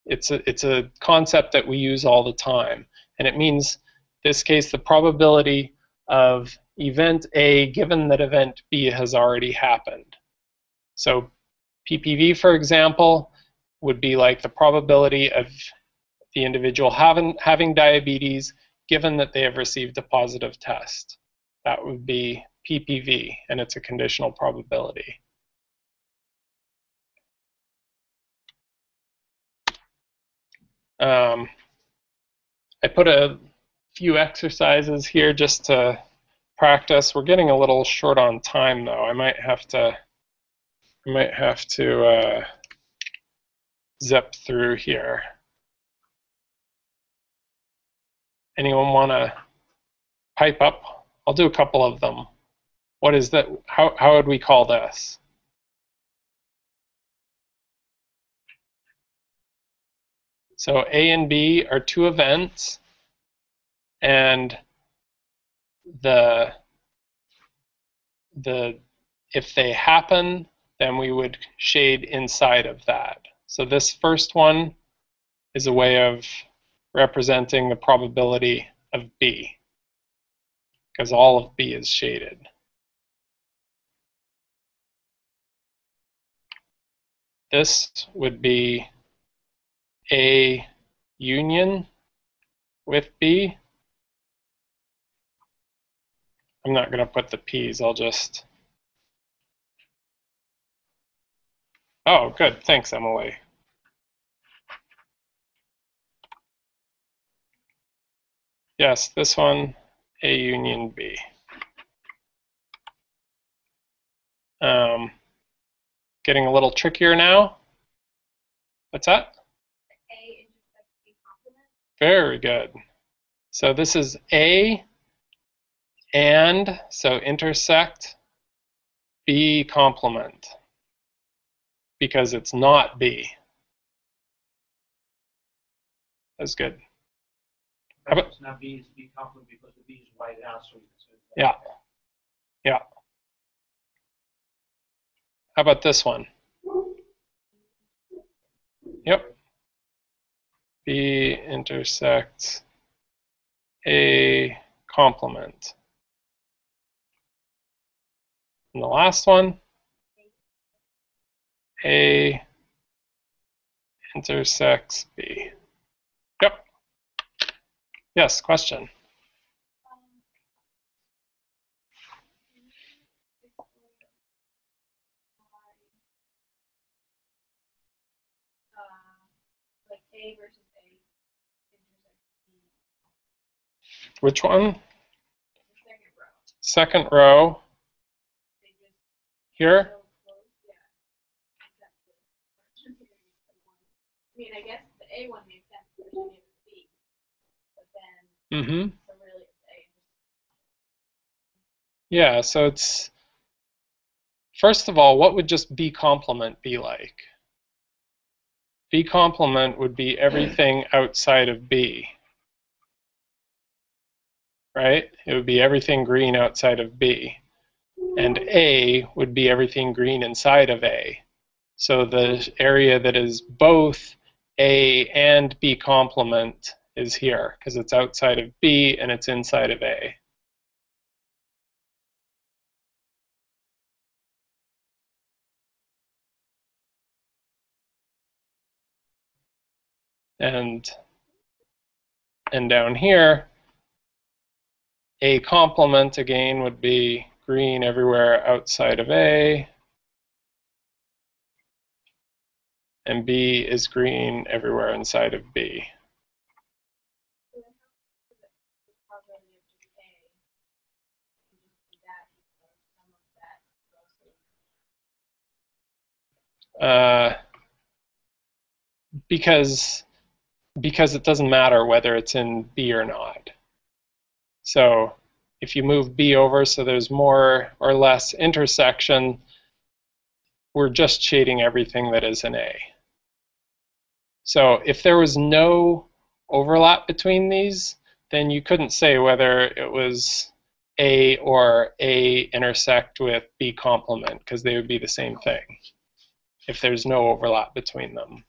Speaker 1: it's a concept that we use all the time, and it means, in this case, the probability of event A given that event B has already happened. So PPV, for example, would be like the probability of the individual having diabetes given that they have received a positive test. That would be PPV, and it's a conditional probability. I put a few exercises here just to practice. We're getting a little short on time, though. I might have to zip through here. Anyone want to pipe up? I'll do a couple of them. What is that? How would we call this? So A and B are two events, and if they happen, then we would shade inside of that. So this first one is a way of representing the probability of B, because all of B is shaded. This would be A union with B. I'm not going to put the P's, I'll just... Oh, good. Thanks, Emily. Yes, this one, A union B. Getting a little trickier now. What's that?
Speaker 3: A intersects B complement.
Speaker 1: Very good. So this is A and, so intersect B complement, because it's not B. That's good. How about,
Speaker 4: It's not B, it's B complement because the B is whited out, so it's
Speaker 1: yeah. Yeah. How about this one? Yep. B intersects A complement. And the last one, A intersects B. Yep. Yes, question.
Speaker 3: Like A versus A intersects B.
Speaker 1: Which one?
Speaker 3: The second row.
Speaker 1: Second row.
Speaker 3: They just
Speaker 1: Here?
Speaker 3: so close. Yeah, exactly. I mean, I guess the A one makes sense because you gave it B, but then so really it's A.
Speaker 1: Yeah, so it's, first of all, what would just B complement be like? B complement would be everything outside of B, right? It would be everything green outside of B. And A would be everything green inside of A. So the area that is both A and B complement is here, because it's outside of B and it's inside of A. And down here, A complement again would be green everywhere outside of A, and B is green everywhere inside of B.
Speaker 3: So then how is it the probability of just A and just do that equals some of that also?
Speaker 1: Because it doesn't matter whether it's in B or not. So if you move B over so there's more or less intersection, we're just shading everything that is in A. So if there was no overlap between these, then you couldn't say whether it was A or A intersect with B complement, because they would be the same thing. if there's no overlap between them.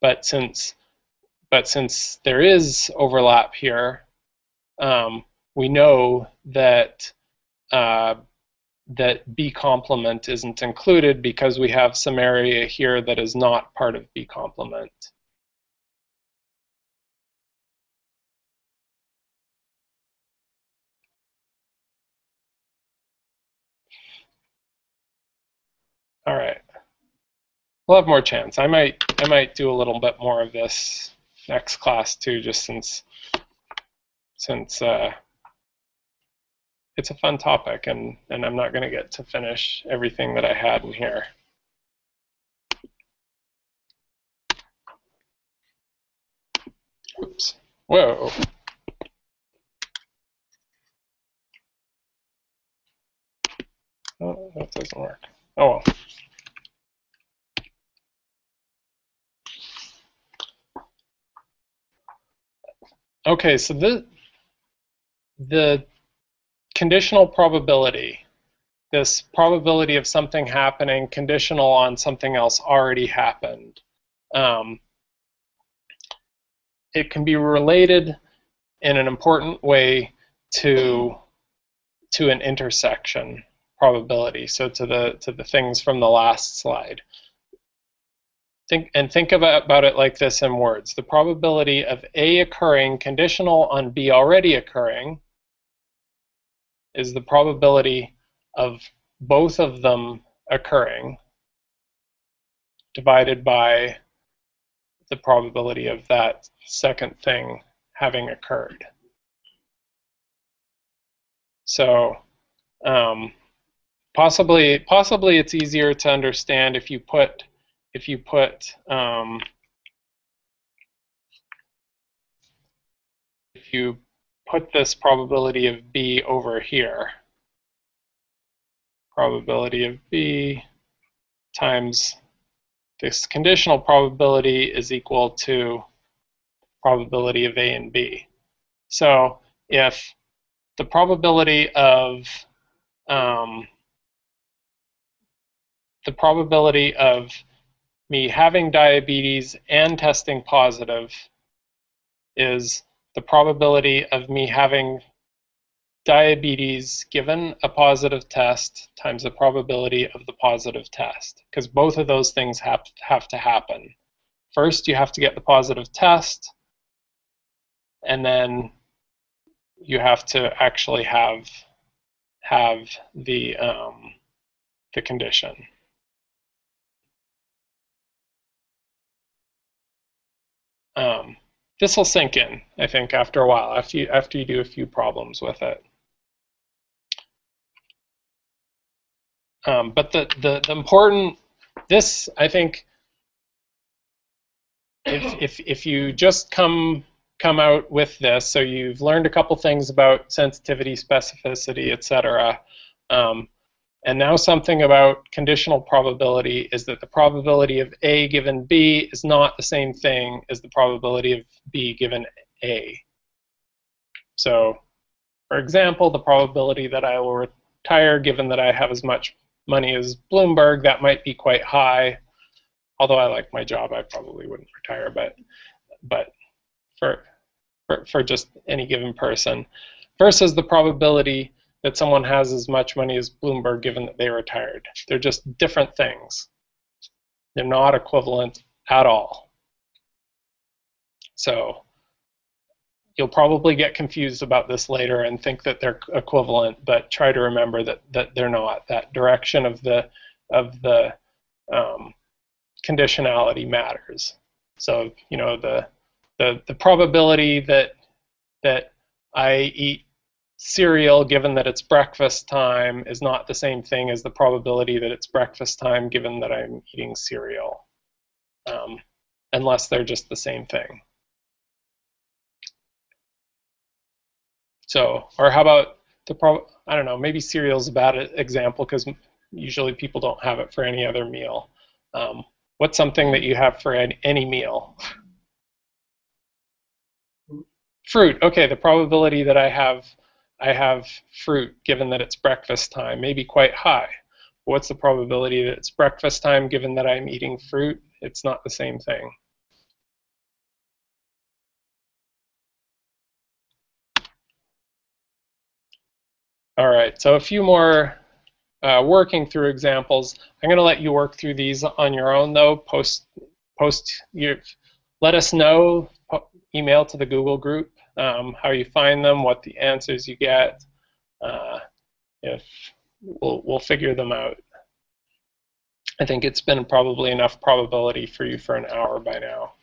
Speaker 1: But since there is overlap here, we know that that B complement isn't included because we have some area here that is not part of B complement. All right, we'll have more chance. I might do a little bit more of this next class too, just since it's a fun topic, and I'm not going to get to finish everything that I had in here. Oops. Whoa. Oh, that doesn't work. Oh well. Okay, so the conditional probability, this probability of something happening conditional on something else already happened, it can be related in an important way to an intersection probability, so to the things from the last slide. Think about it like this in words. The probability of A occurring conditional on B already occurring is the probability of both of them occurring divided by the probability of that second thing having occurred. So possibly it's easier to understand if you put this probability of B over here. Probability of B times this conditional probability is equal to probability of A and B. So if the probability of me having diabetes and testing positive is the probability of me having diabetes given a positive test times the probability of the positive test, because both of those things have to happen. First, you have to get the positive test, and then you have to actually have the condition. This will sink in, I think, after a while, after you do a few problems with it. But the important, this, I think, if you just come out with this, so you've learned a couple things about sensitivity, specificity, etc., and now something about conditional probability is that the probability of A given B is not the same thing as the probability of B given A. So, for example, the probability that I will retire, given that I have as much money as Bloomberg, that might be quite high. Although I like my job, I probably wouldn't retire, but for just any given person, versus the probability that someone has as much money as Bloomberg given that they retired. They're just different things. They're not equivalent at all. So you'll probably get confused about this later and think that they're equivalent, but try to remember that they're not. That direction of the conditionality matters. So, you know, the probability that I eat cereal given that it's breakfast time is not the same thing as the probability that it's breakfast time given that I'm eating cereal, unless they're just the same thing. So, or how about I don't know, maybe cereal's a bad example because usually people don't have it for any other meal. What's something that you have for any meal? Fruit. Okay, the probability that I have fruit given that it's breakfast time may be quite high. What's the probability that it's breakfast time given that I'm eating fruit? It's not the same thing. All right, so a few more working through examples. I'm going to let you work through these on your own, though. Let us know, email to the Google group, how you find them, what the answers you get. If we'll figure them out. I think it's been probably enough probability for you for an hour by now.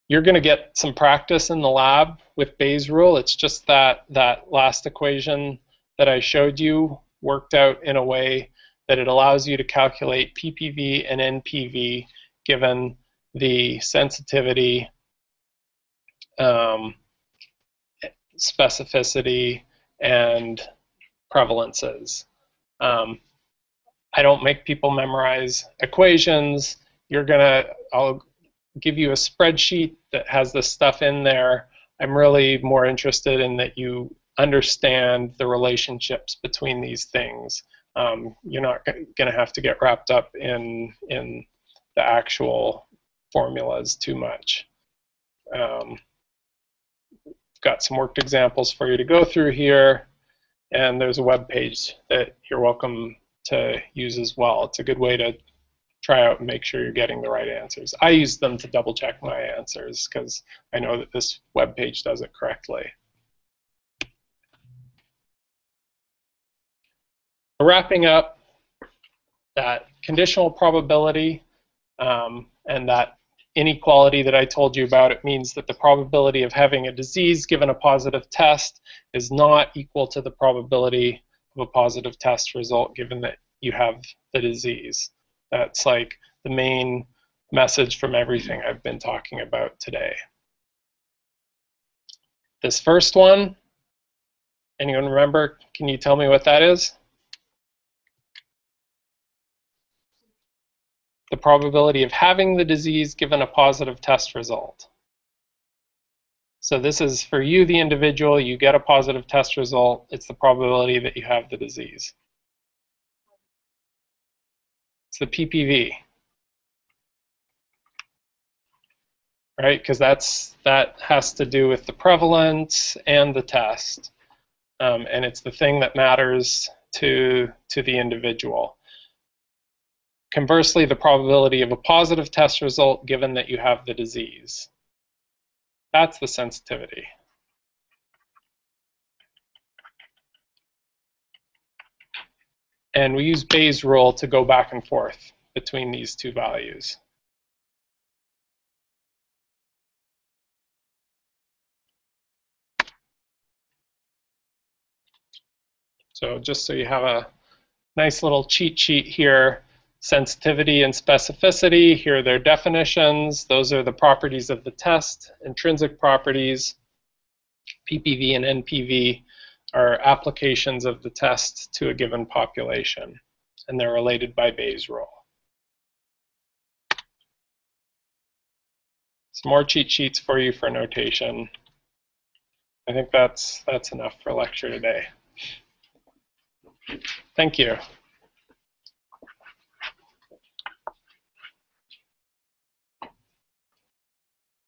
Speaker 1: You're going to get some practice in the lab with Bayes' rule. It's just that last equation that I showed you worked out in a way that it allows you to calculate PPV and NPV given the sensitivity, specificity, and prevalences. I don't make people memorize equations. I'll give you a spreadsheet that has this stuff in there. I'm really more interested in that you understand the relationships between these things. You're not going to have to get wrapped up in the actual formulas too much. Got some worked examples for you to go through here, and there's a web page that you're welcome to use as well. It's a good way to try out and make sure you're getting the right answers. I use them to double check my answers because I know that this web page does it correctly. Wrapping up, that conditional probability and that inequality that I told you about, it means that the probability of having a disease given a positive test is not equal to the probability of a positive test result given that you have the disease. That's like the main message from everything I've been talking about today. This first one, anyone remember? Can you tell me what that is? The probability of having the disease given a positive test result. So this is for you, the individual, you get a positive test result, it's the probability that you have the disease. It's the PPV. Right, because that has to do with the prevalence and the test. And it's the thing that matters to the individual. Conversely, the probability of a positive test result given that you have the disease. That's the sensitivity. And we use Bayes' rule to go back and forth between these two values. So just so you have a nice little cheat sheet here, sensitivity and specificity, here are their definitions. Those are the properties of the test, intrinsic properties. PPV and NPV are applications of the test to a given population, and they're related by Bayes' rule. Some more cheat sheets for you for notation. I think that's enough for lecture today. Thank you.